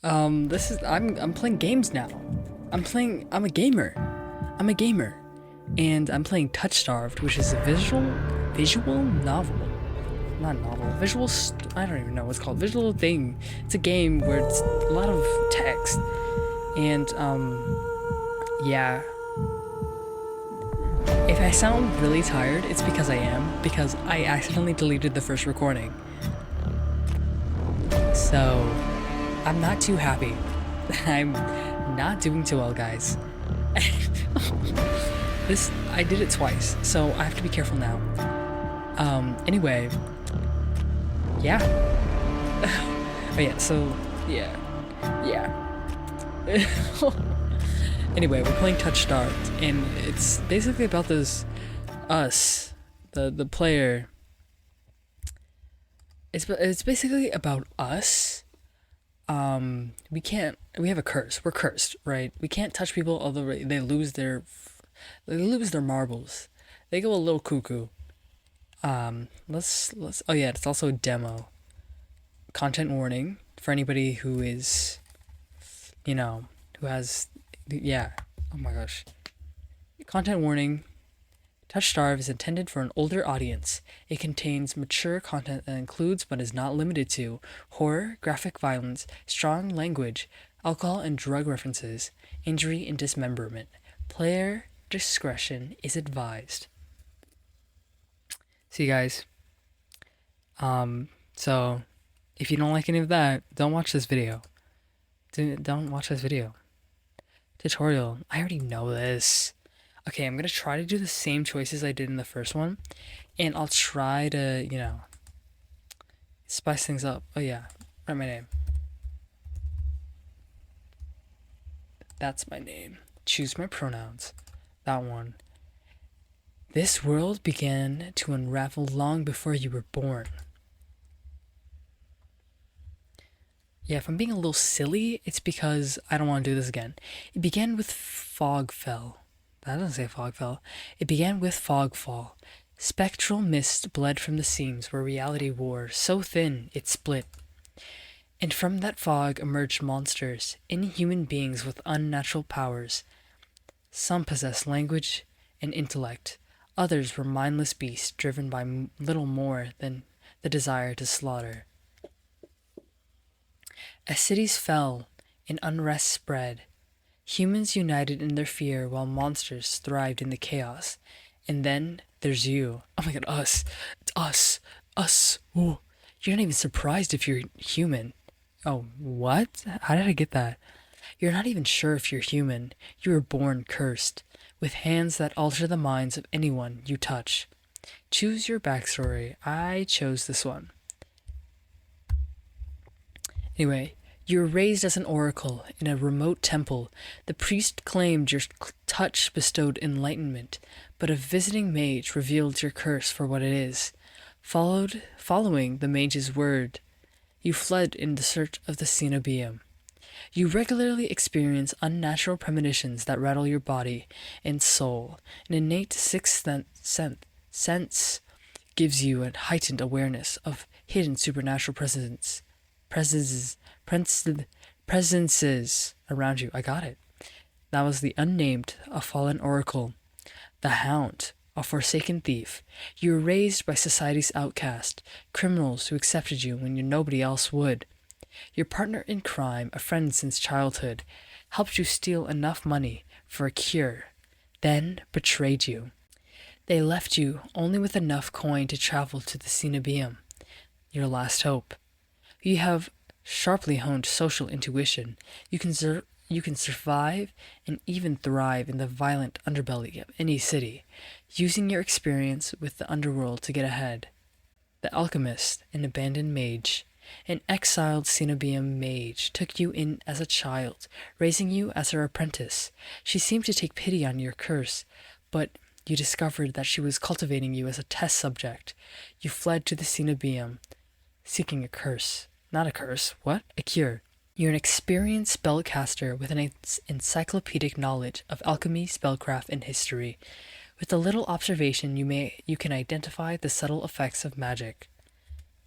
I'm playing games now. I'm a gamer. I'm a gamer. And I'm playing Touchstarved, which is a visual novel. Not novel. I don't even know what's called. Visual thing. It's a game where it's a lot of text. And yeah. If I sound really tired, it's because I am, because I accidentally deleted the first recording. So, I'm not too happy. I'm not doing too well, guys. I did it twice, so I have to be careful now. Anyway, yeah. Oh yeah, so, yeah. Anyway, we're playing Touchstarved, and it's basically about us, the player. It's basically about us. We have a curse. We're cursed, right? We can't touch people, although they lose their marbles. They go a little cuckoo. Let's. Oh yeah, it's also a demo. Content warning for anybody who is, who has, yeah. Oh my gosh. Content warning. Touchstarved is intended for an older audience. It contains mature content that includes, but is not limited to, horror, graphic violence, strong language, alcohol and drug references, injury and dismemberment. Player discretion is advised. See, guys. So if you don't like any of that, don't watch this video. Don't watch this video. Tutorial. I already know this. Okay, I'm gonna try to do the same choices I did in the first one, and I'll try to, spice things up. Oh yeah, write my name. That's my name. Choose my pronouns. That one. This world began to unravel long before you were born. Yeah, if I'm being a little silly, it's because I don't want to do this again. It began with fog fell. That doesn't say fog fell. It began with fog fall. Spectral mist bled from the seams where reality wore, so thin it split. And from that fog emerged monsters, inhuman beings with unnatural powers. Some possessed language and intellect. Others were mindless beasts driven by little more than the desire to slaughter. As cities fell and unrest spread, humans united in their fear while monsters thrived in the chaos. And then there's you. Oh my god, us. It's us. Us. Ooh. You're not even surprised if you're human. Oh, what? How did I get that? You're not even sure if you're human. You were born cursed, with hands that alter the minds of anyone you touch. Choose your backstory. I chose this one. Anyway, you were raised as an oracle in a remote temple. The priest claimed your touch bestowed enlightenment, but a visiting mage revealed your curse for what it is. Following the mage's word, you fled in the search of the cenobium. You regularly experience unnatural premonitions that rattle your body and soul. An innate sixth sense gives you a heightened awareness of hidden supernatural presences around you. I got it. That was the unnamed, a fallen oracle. The hound, a forsaken thief. You were raised by society's outcast, criminals who accepted you when nobody else would. Your partner in crime, a friend since childhood, helped you steal enough money for a cure, then betrayed you. They left you only with enough coin to travel to the cenobium, your last hope. You have sharply honed social intuition. You can survive and even thrive in the violent underbelly of any city, using your experience with the underworld to get ahead. The alchemist, an abandoned mage, an exiled cenobium mage, took you in as a child, raising you as her apprentice. She seemed to take pity on your curse, but you discovered that she was cultivating you as a test subject. You fled to the cenobium, seeking a curse. Not a curse. What? A cure. You're an experienced spellcaster with an encyclopedic knowledge of alchemy, spellcraft, and history. With a little observation, you can identify the subtle effects of magic.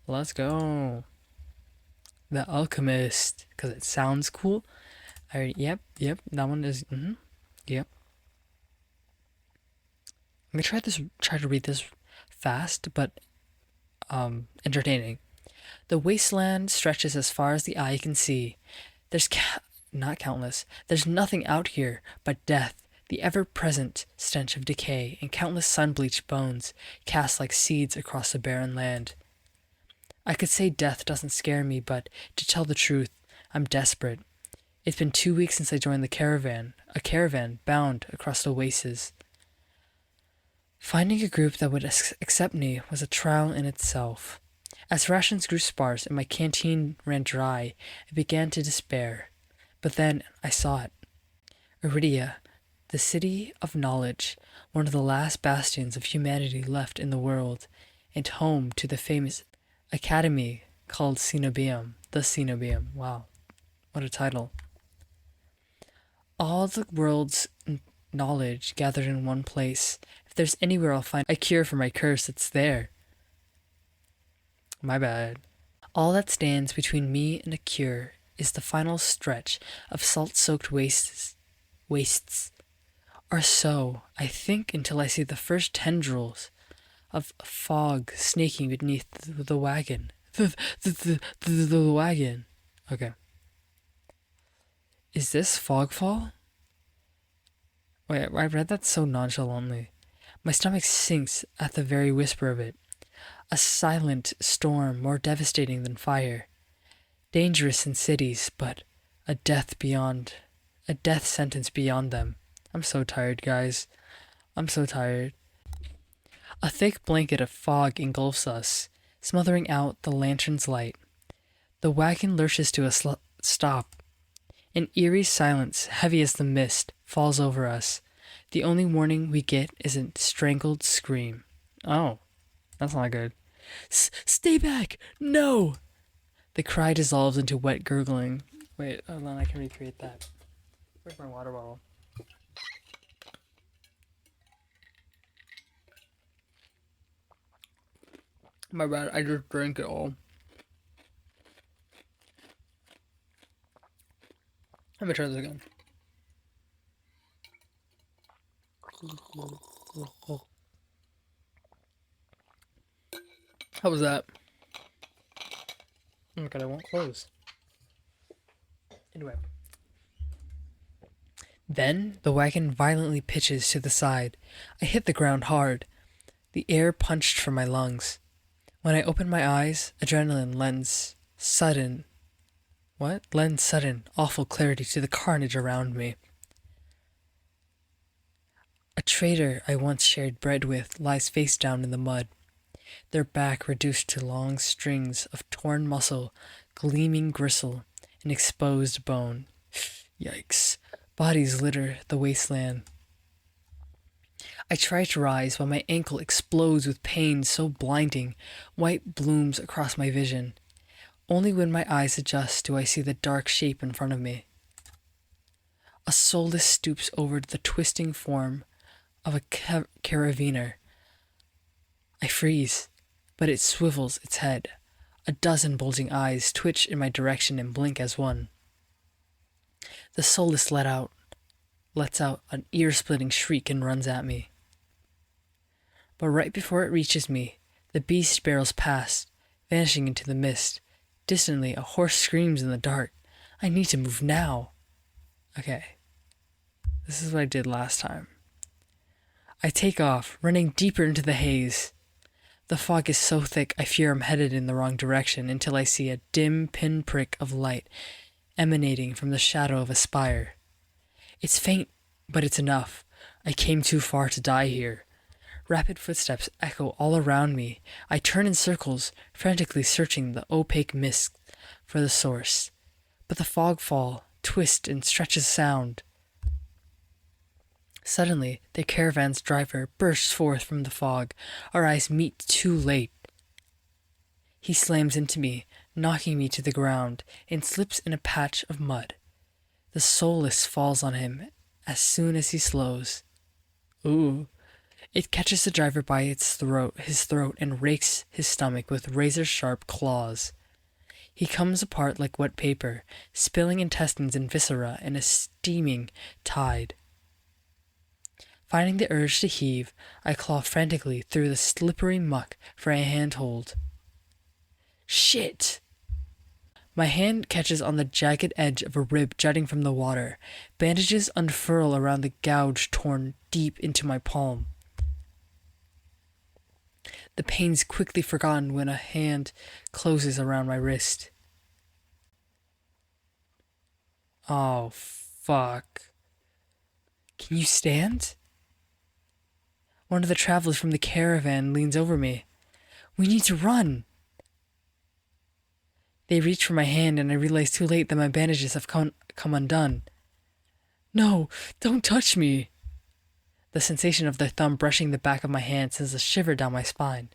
Let's go. The Alchemist, because it sounds cool. Yep, that one is, yep. I'm gonna try to read this fast, but entertaining. The wasteland stretches as far as the eye can see. There's not countless. There's nothing out here but death, the ever-present stench of decay, and countless sun-bleached bones cast like seeds across the barren land. I could say death doesn't scare me, but to tell the truth, I'm desperate. It's been 2 weeks since I joined the caravan, a caravan bound across the wastes. Finding a group that would accept me was a trial in itself. As rations grew sparse and my canteen ran dry, I began to despair. But then I saw it. Iridia, the city of knowledge, one of the last bastions of humanity left in the world, and home to the famous academy called Cenobium. The Cenobium. Wow, what a title. All the world's knowledge gathered in one place. If there's anywhere I'll find a cure for my curse, it's there. My bad. All that stands between me and a cure is the final stretch of salt-soaked wastes. Or so, I think, until I see the first tendrils of fog snaking beneath the wagon. The wagon. Okay. Is this fogfall? Wait, I read that so nonchalantly. My stomach sinks at the very whisper of it. A silent storm more devastating than fire. Dangerous in cities, but a death sentence beyond them. I'm so tired, guys. I'm so tired. A thick blanket of fog engulfs us, smothering out the lantern's light. The wagon lurches to a stop. An eerie silence, heavy as the mist, falls over us. The only warning we get is a strangled scream. Oh, that's not good. Stay back! No! The cry dissolves into wet gurgling. Wait, hold on, I can recreate that. Where's my water bottle? My bad, I just drank it all. Let me try this again. How was that? Oh my god, I won't close. Anyway. Then the wagon violently pitches to the side. I hit the ground hard. The air punched from my lungs. When I opened my eyes, adrenaline lends sudden, awful clarity to the carnage around me. A trader I once shared bread with lies face down in the mud, their back reduced to long strings of torn muscle, gleaming gristle, and exposed bone. Yikes. Bodies litter the wasteland. I try to rise, but my ankle explodes with pain so blinding, white blooms across my vision. Only when my eyes adjust do I see the dark shape in front of me. A soulless stoops over the twisting form of a carabiner. I freeze, but it swivels its head. A dozen bulging eyes twitch in my direction and blink as one. The soulless lets out an ear-splitting shriek and runs at me. But right before it reaches me, the beast barrels past, vanishing into the mist. Distantly, a horse screams in the dark. I need to move now. Okay. This is what I did last time. I take off, running deeper into the haze. The fog is so thick I fear I'm headed in the wrong direction until I see a dim pinprick of light emanating from the shadow of a spire. It's faint, but it's enough. I came too far to die here. Rapid footsteps echo all around me. I turn in circles, frantically searching the opaque mist for the source. But the fogfall twists and stretches sound. Suddenly, the caravan's driver bursts forth from the fog. Our eyes meet too late. He slams into me, knocking me to the ground, and slips in a patch of mud. The soulless falls on him as soon as he slows. Ooh. It catches the driver by his throat, and rakes his stomach with razor-sharp claws. He comes apart like wet paper, spilling intestines and viscera in a steaming tide. Finding the urge to heave, I claw frantically through the slippery muck for a handhold. Shit! My hand catches on the jagged edge of a rib jutting from the water. Bandages unfurl around the gouge torn deep into my palm. The pain's quickly forgotten when a hand closes around my wrist. Oh, fuck. Can you stand? One of the travelers from the caravan leans over me. We need to run. They reach for my hand and I realize too late that my bandages have come undone. No, don't touch me. The sensation of their thumb brushing the back of my hand sends a shiver down my spine.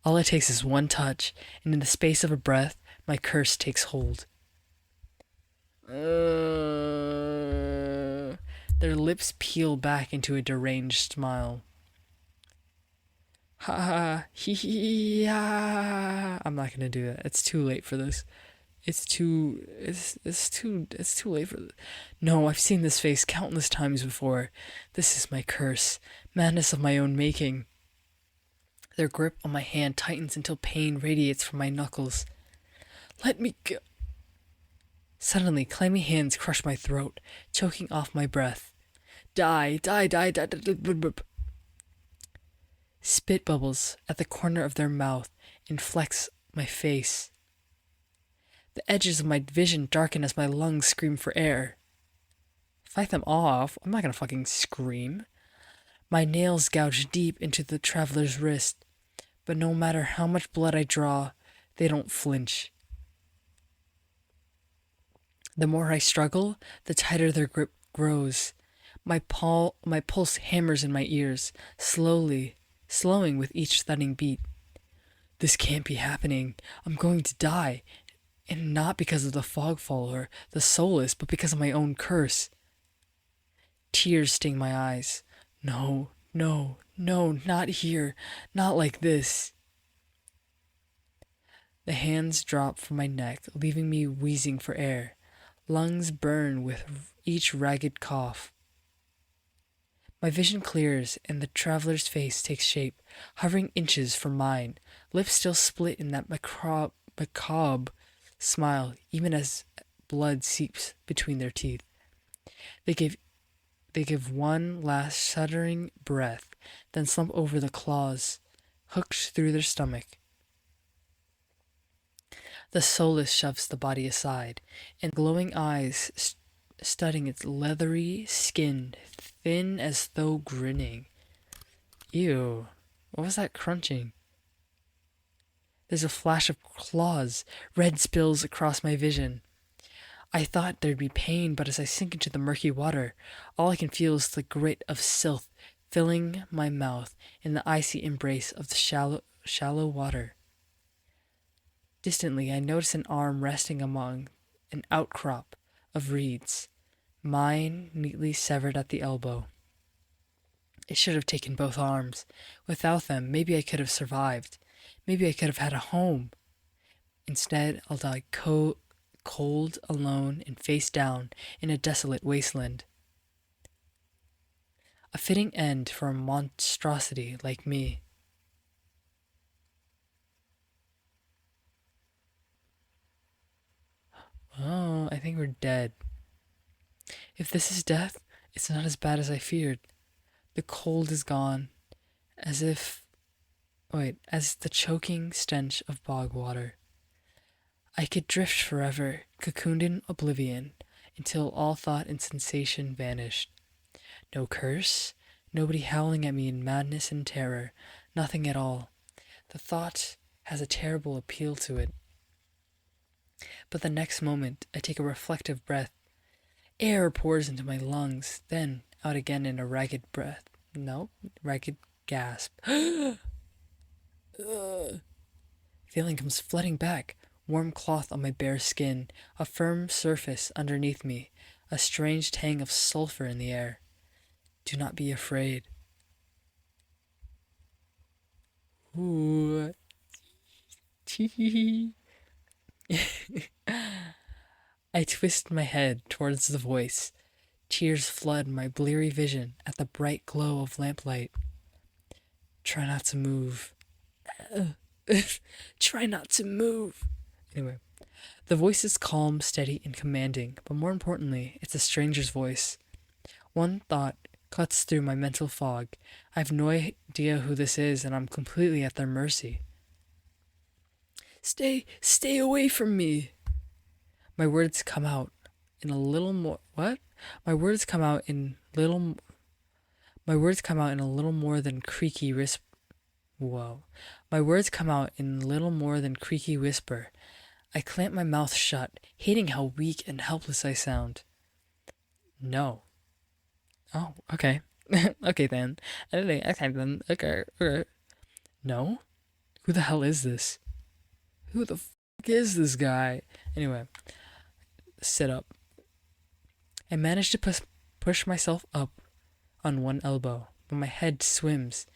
All it takes is one touch, and in the space of a breath, my curse takes hold. Their lips peel back into a deranged smile. Ha ha, hee ha. I'm not gonna do that. It's too late for this. It's too late for this. No, I've seen this face countless times before. This is my curse, madness of my own making. Their grip on my hand tightens until pain radiates from my knuckles. Let me go. Suddenly, clammy hands crush my throat, choking off my breath. Die. Spit bubbles at the corner of their mouth inflects my face. The edges of my vision darken as my lungs scream for air. Fight them off? I'm not gonna fucking scream. My nails gouge deep into the traveler's wrist, but no matter how much blood I draw, they don't flinch. The more I struggle, the tighter their grip grows. My pulse hammers in my ears, slowing with each thudding beat. This can't be happening. I'm going to die. And not because of the fogfall or the solace, but because of my own curse. Tears sting my eyes. No, not here. Not like this. The hands drop from my neck, leaving me wheezing for air. Lungs burn with each ragged cough. My vision clears, and the traveler's face takes shape, hovering inches from mine, lips still split in that macabre smile, even as blood seeps between their teeth. They give one last shuddering breath, then slump over the claws, hooked through their stomach. The soulless shoves the body aside, and glowing eyes studding its leathery skin, thin as though grinning. Ew, what was that crunching? There's a flash of claws, red spills across my vision. I thought there'd be pain, but as I sink into the murky water, all I can feel is the grit of filth filling my mouth in the icy embrace of the shallow water. Distantly, I notice an arm resting among an outcrop of reeds, mine neatly severed at the elbow. It should have taken both arms. Without them, maybe I could have survived. Maybe I could have had a home. Instead, I'll die cold, alone, and face down in a desolate wasteland. A fitting end for a monstrosity like me. Oh, I think we're dead. If this is death, it's not as bad as I feared. The cold is gone, as the choking stench of bog water. I could drift forever, cocooned in oblivion, until all thought and sensation vanished. No curse, nobody howling at me in madness and terror, nothing at all. The thought has a terrible appeal to it. But the next moment, I take a reflective breath. Air pours into my lungs, then out again in a ragged gasp. Feeling comes flooding back. Warm cloth on my bare skin, a firm surface underneath me, a strange tang of sulfur in the air. Do not be afraid. Ooh. I twist my head towards the voice. Tears flood my bleary vision at the bright glow of lamplight. Try not to move. Try not to move. Anyway, the voice is calm, steady, and commanding, but more importantly, it's a stranger's voice. One thought cuts through my mental fog. I have no idea who this is, and I'm completely at their mercy. Stay away from me. My words come out in a little more. What? My words come out in little. My words come out in a little more than creaky whisper. Whoa. My words come out in little more than creaky whisper. I clamp my mouth shut, hating how weak and helpless I sound. No. Oh, okay. Okay then. Okay then. Okay. No? Who the hell is this? Who the fuck is this guy? Anyway, sit up. I manage to push myself up on one elbow, but my head swims,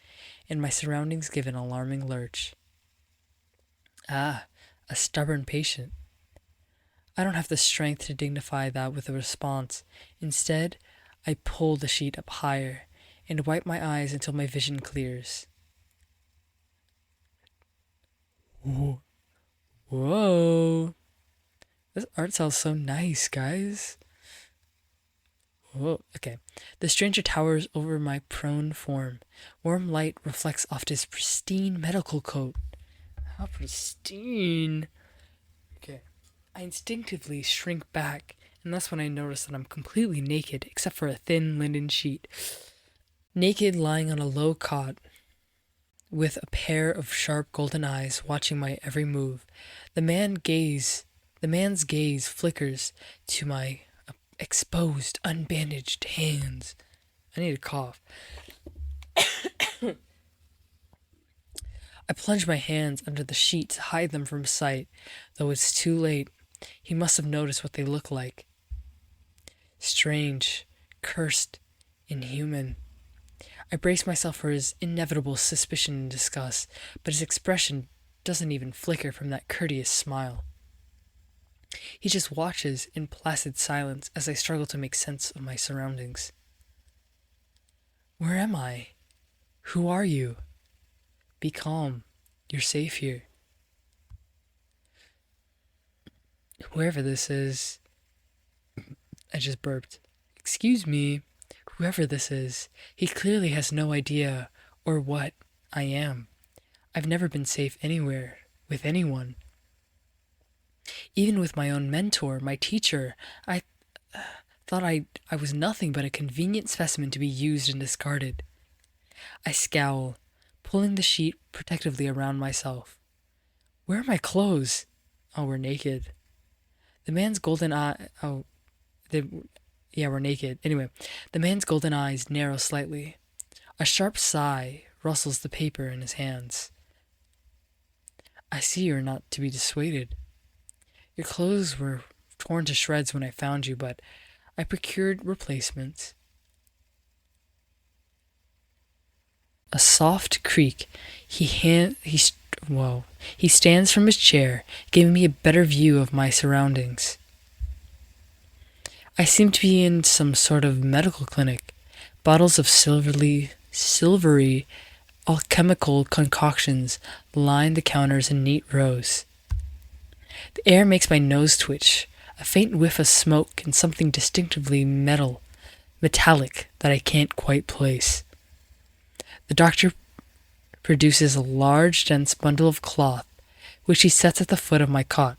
and my surroundings give an alarming lurch. Ah, a stubborn patient. I don't have the strength to dignify that with a response. Instead, I pull the sheet up higher and wipe my eyes until my vision clears. Whoa. This art style's so nice, guys. Whoa, okay. The stranger towers over my prone form. Warm light reflects off his pristine medical coat. How pristine. Okay. I instinctively shrink back, and that's when I notice that I'm completely naked, except for a thin linen sheet. Naked, lying on a low cot, with a pair of sharp golden eyes watching my every move. The man's gaze flickers to my exposed, unbandaged hands. I need a cough. I plunge my hands under the sheet to hide them from sight, though it's too late. He must have noticed what they look like. Strange, cursed, inhuman. I brace myself for his inevitable suspicion and disgust, but his expression doesn't even flicker from that courteous smile. He just watches in placid silence as I struggle to make sense of my surroundings. Where am I? Who are you? Be calm. You're safe here. Whoever this is... I just burped. Excuse me. Whoever this is, he clearly has no idea or what I am. I've never been safe anywhere, with anyone. Even with my own mentor, my teacher, I thought I was nothing but a convenient specimen to be used and discarded. I scowl, pulling the sheet protectively around myself. Where are my clothes? Oh, we're naked. The man's golden eye... we're naked. Anyway, the man's golden eyes narrow slightly. A sharp sigh rustles the paper in his hands. I see you're not to be dissuaded. Your clothes were torn to shreds when I found you, but I procured replacements. A soft creak. He stands from his chair, giving me a better view of my surroundings. I seem to be in some sort of medical clinic. Bottles of silvery alchemical concoctions line the counters in neat rows. The air makes my nose twitch, a faint whiff of smoke and something distinctively metallic that I can't quite place. The doctor produces a large, dense bundle of cloth, which he sets at the foot of my cot.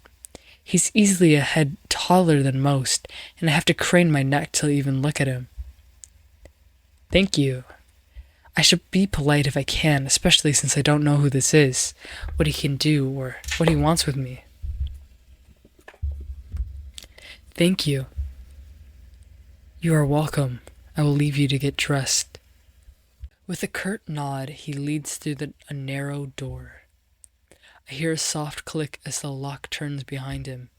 He's easily a head taller than most, and I have to crane my neck to even look at him. Thank you. I should be polite if I can, especially since I don't know who this is, what he can do, or what he wants with me. Thank you. You are welcome. I will leave you to get dressed. With a curt nod, he leads through a narrow door. I hear a soft click as the lock turns behind him.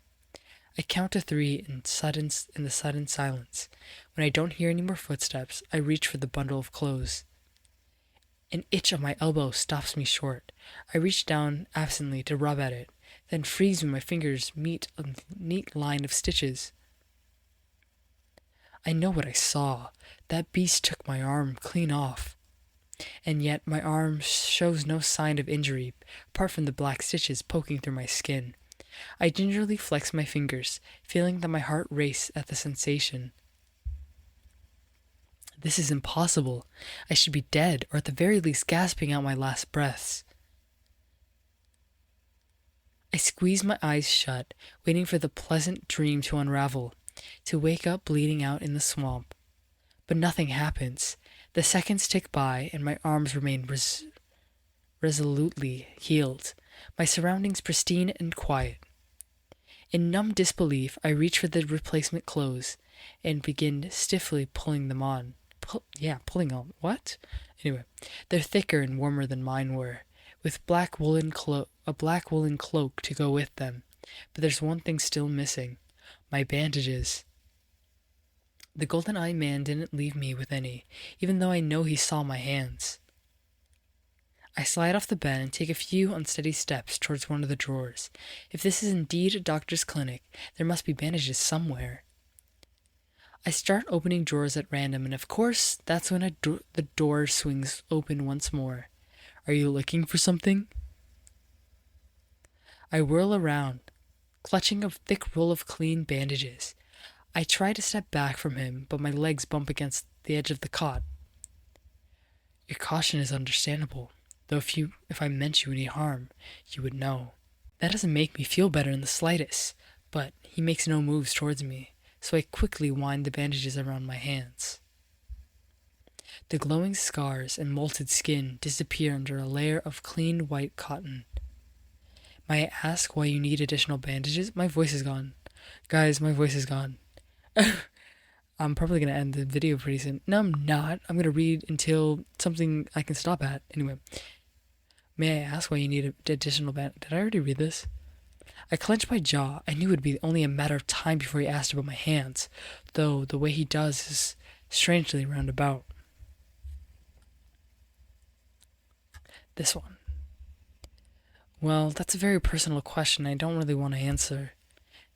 I count to 3 in the sudden silence. When I don't hear any more footsteps, I reach for the bundle of clothes. An itch on my elbow stops me short. I reach down absently to rub at it, then freeze when my fingers meet a neat line of stitches. I know what I saw. That beast took my arm clean off. And yet my arm shows no sign of injury, apart from the black stitches poking through my skin. I gingerly flex my fingers, feeling that my heart race at the sensation. This is impossible. I should be dead, or at the very least gasping out my last breaths. I squeeze my eyes shut, waiting for the pleasant dream to unravel, to wake up bleeding out in the swamp. But nothing happens. The seconds tick by, and my arms remain resolutely healed, my surroundings pristine and quiet. In numb disbelief, I reach for the replacement clothes and begin stiffly pulling them on. Pulling on. What? Anyway, they're thicker and warmer than mine were, with a black woolen cloak to go with them. But there's one thing still missing: my bandages. The golden-eyed man didn't leave me with any, even though I know he saw my hands. I slide off the bed and take a few unsteady steps towards one of the drawers. If this is indeed a doctor's clinic, there must be bandages somewhere. I start opening drawers at random, and of course, that's when the door swings open once more. Are you looking for something? I whirl around, clutching a thick roll of clean bandages. I try to step back from him, but my legs bump against the edge of the cot. Your caution is understandable, though if I meant you any harm, you would know. That doesn't make me feel better in the slightest, but he makes no moves towards me, so I quickly wind the bandages around my hands. The glowing scars and molted skin disappear under a layer of clean white cotton. May I ask why you need additional bandages? My voice is gone. Guys, my voice is gone. I'm probably going to end the video pretty soon. No, I'm not. I'm going to read until something I can stop at. Anyway, may I ask why you need additional bandages? Did I already read this? I clenched my jaw. I knew it would be only a matter of time before he asked about my hands, though the way he does is strangely roundabout. This one. Well, that's a very personal question I don't really want to answer.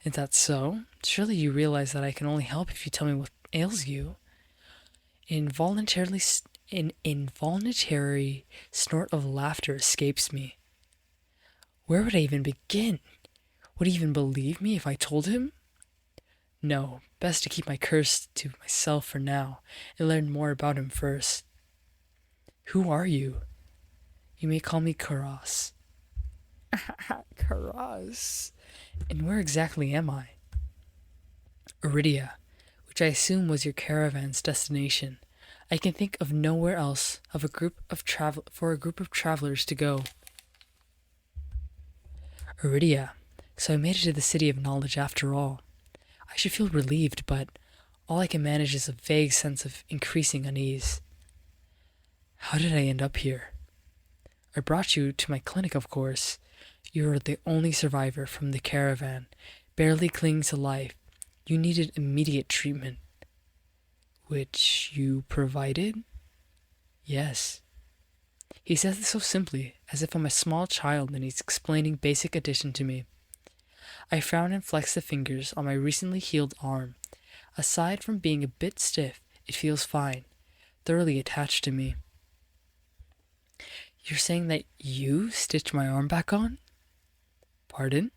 Is that so? Surely you realize that I can only help if you tell me what ails you. An involuntary snort of laughter escapes me. Where would I even begin? Would he even believe me if I told him? No, best to keep my curse to myself for now, and learn more about him first. Who are you? You may call me Karas. Karas. And where exactly am I? Iridia, which I assume was your caravan's destination. I can think of nowhere else for a group of travelers to go. Iridia. So I made it to the city of knowledge after all. I should feel relieved, but all I can manage is a vague sense of increasing unease. How did I end up here? I brought you to my clinic, of course. You are the only survivor from the caravan, barely clinging to life. You needed immediate treatment. Which you provided? Yes. He says it so simply, as if I'm a small child and he's explaining basic addition to me. I frown and flex the fingers on my recently healed arm. Aside from being a bit stiff, it feels fine, thoroughly attached to me. You're saying that you stitched my arm back on? Pardon?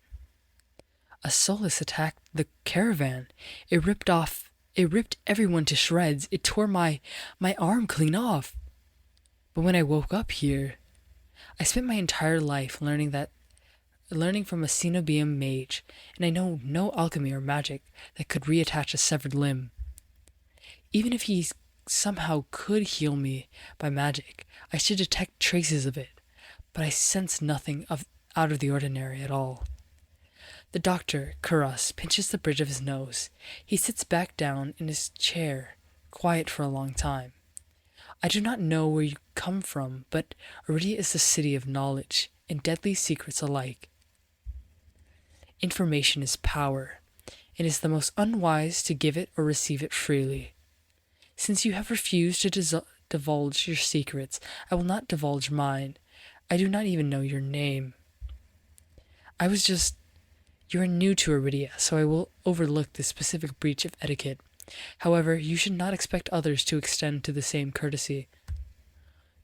A Solus attacked the caravan. It ripped everyone to shreds. It tore my arm clean off. But when I woke up here, I spent my entire life learning from a Cenobium mage, and I know no alchemy or magic that could reattach a severed limb. Even if he somehow could heal me by magic, I should detect traces of it, but I sense nothing out of the ordinary at all. The doctor, Kuras, pinches the bridge of his nose. He sits back down in his chair, quiet for a long time. I do not know where you come from, but Iridia is the city of knowledge, and deadly secrets alike. Information is power, and it is the most unwise to give it or receive it freely. Since you have refused to divulge your secrets, I will not divulge mine. I do not even know your name. I was just... You are new to Iridia, so I will overlook this specific breach of etiquette. However, you should not expect others to extend to the same courtesy.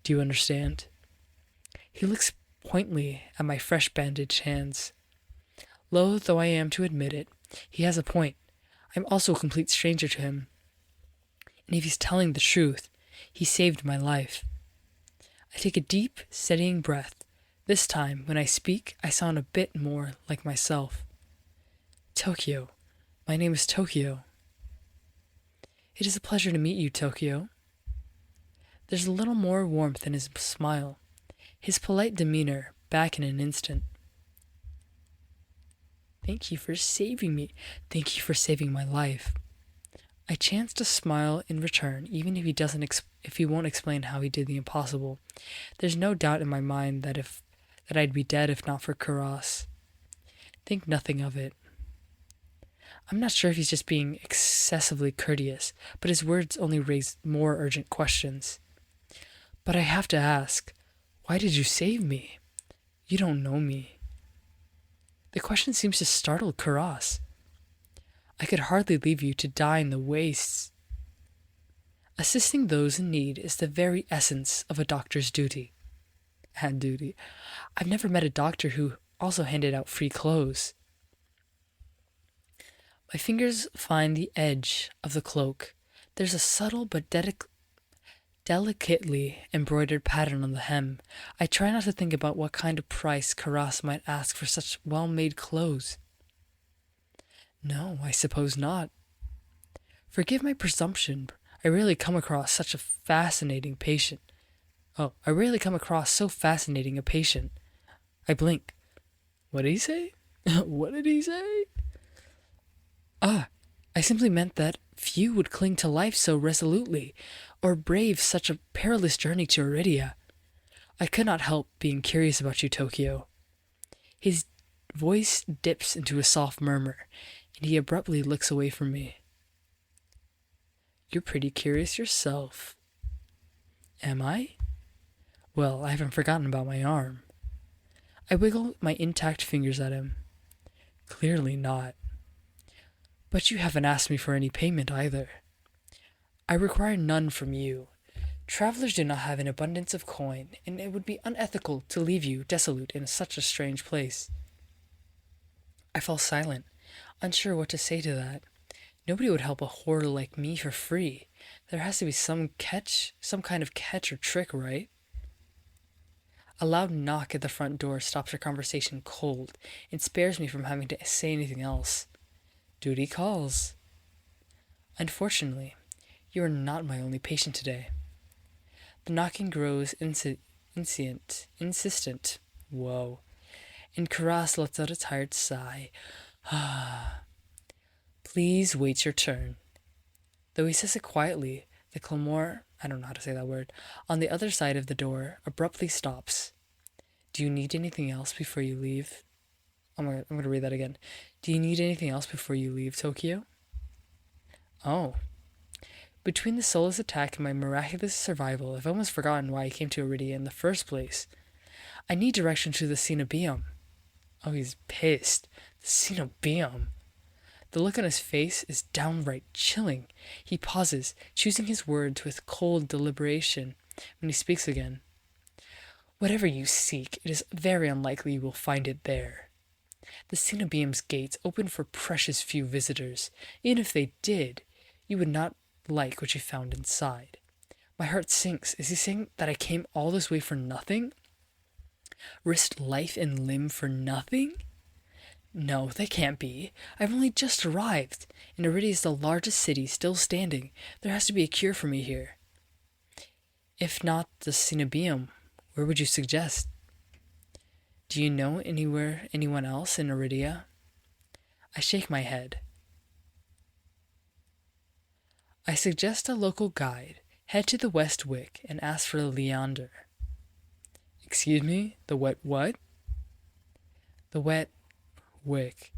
Do you understand? He looks pointedly at my fresh bandaged hands. Loath though I am to admit it, he has a point. I'm also a complete stranger to him. And if he's telling the truth, he saved my life. I take a deep, steadying breath. This time, when I speak, I sound a bit more like myself. Tokyo. My name is Tokyo. It is a pleasure to meet you, Tokyo. There's a little more warmth in his smile, his polite demeanor back in an instant. Thank you for saving me. Thank you for saving my life. I chance to smile in return, even if he won't explain how he did the impossible. There's no doubt in my mind that I'd be dead if not for Kuras. Think nothing of it. I'm not sure if he's just being excessively courteous, but his words only raise more urgent questions. But I have to ask, why did you save me? You don't know me. The question seems to startle Kuras. I could hardly leave you to die in the wastes. Assisting those in need is the very essence of a doctor's duty. And duty. I've never met a doctor who also handed out free clothes. My fingers find the edge of the cloak. There's a subtle but delicately embroidered pattern on the hem. I try not to think about what kind of price Kuras might ask for such well-made clothes. No, I suppose not. Forgive my presumption. I rarely come across such a fascinating patient. I rarely come across so fascinating a patient. I blink. What did he say? What did he say? I simply meant that few would cling to life so resolutely, or brave such a perilous journey to Iridia. I could not help being curious about you, Tokyo. His voice dips into a soft murmur, and he abruptly looks away from me. You're pretty curious yourself. Am I? Well, I haven't forgotten about my arm. I wiggle my intact fingers at him. Clearly not. But you haven't asked me for any payment either. I require none from you. Travelers do not have an abundance of coin, and it would be unethical to leave you desolate in such a strange place. I fall silent, unsure what to say to that. Nobody would help a hoarder like me for free. There has to be some kind of catch or trick, right? A loud knock at the front door stops our conversation cold and spares me from having to say anything else. Duty calls. Unfortunately, you are not my only patient today. The knocking grows insistent. Whoa. And Kuras lets out a tired sigh. Please wait your turn. Though he says it quietly, the clamour, I don't know how to say that word, on the other side of the door abruptly stops. Do you need anything else before you leave? I'm going to read that again. Do you need anything else before you leave, Tokyo? Oh. Between the soulless attack and my miraculous survival, I've almost forgotten why I came to Iridia in the first place. I need direction to the Cenobium. Oh, he's pissed. The Cenobium. The look on his face is downright chilling. He pauses, choosing his words with cold deliberation when he speaks again. Whatever you seek, it is very unlikely you will find it there. The Cenobium's gates open for precious few visitors. Even if they did, you would not like what you found inside. My heart sinks. Is he saying that I came all this way for nothing? Risked life and limb for nothing? No, that can't be. I've only just arrived, and Iridia is the largest city still standing. There has to be a cure for me here. If not the Cenobium, where would you suggest? Do you know anyone else in Iridia? I shake my head. I suggest a local guide. Head to the West Wick and ask for Leander. Excuse me? The wet what? The wet wick.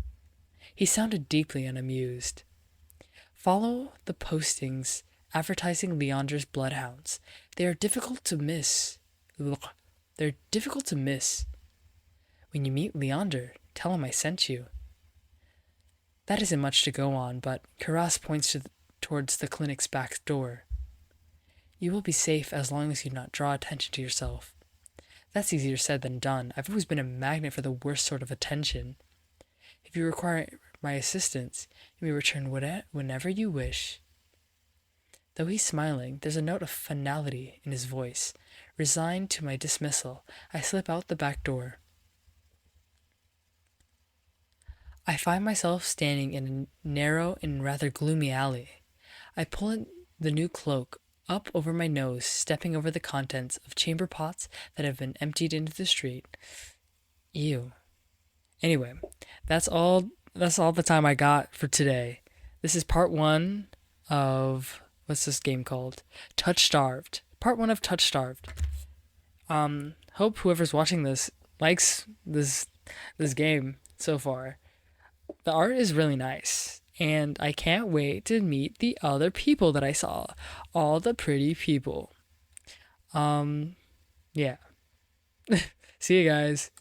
He sounded deeply unamused. Follow the postings advertising Leander's bloodhounds. They are difficult to miss. They're difficult to miss. When you meet Leander, Tell him I sent you." That isn't much to go on, but Karas points towards the clinic's back door. "You will be safe as long as you do not draw attention to yourself." That's easier said than done. I've always been a magnet for the worst sort of attention. "If you require my assistance, you may return whenever you wish." Though he's smiling, there's a note of finality in his voice. Resigned to my dismissal, I slip out the back door. I find myself standing in a narrow and rather gloomy alley. I pull the new cloak up over my nose, stepping over the contents of chamber pots that have been emptied into the street. Ew. Anyway, that's all the time I got for today. This is part 1 of, what's this game called? Touchstarved. Part 1 of Touchstarved. Hope whoever's watching this likes this game so far. The art is really nice, and I can't wait to meet the other people that I saw. All the pretty people. Yeah. See you guys.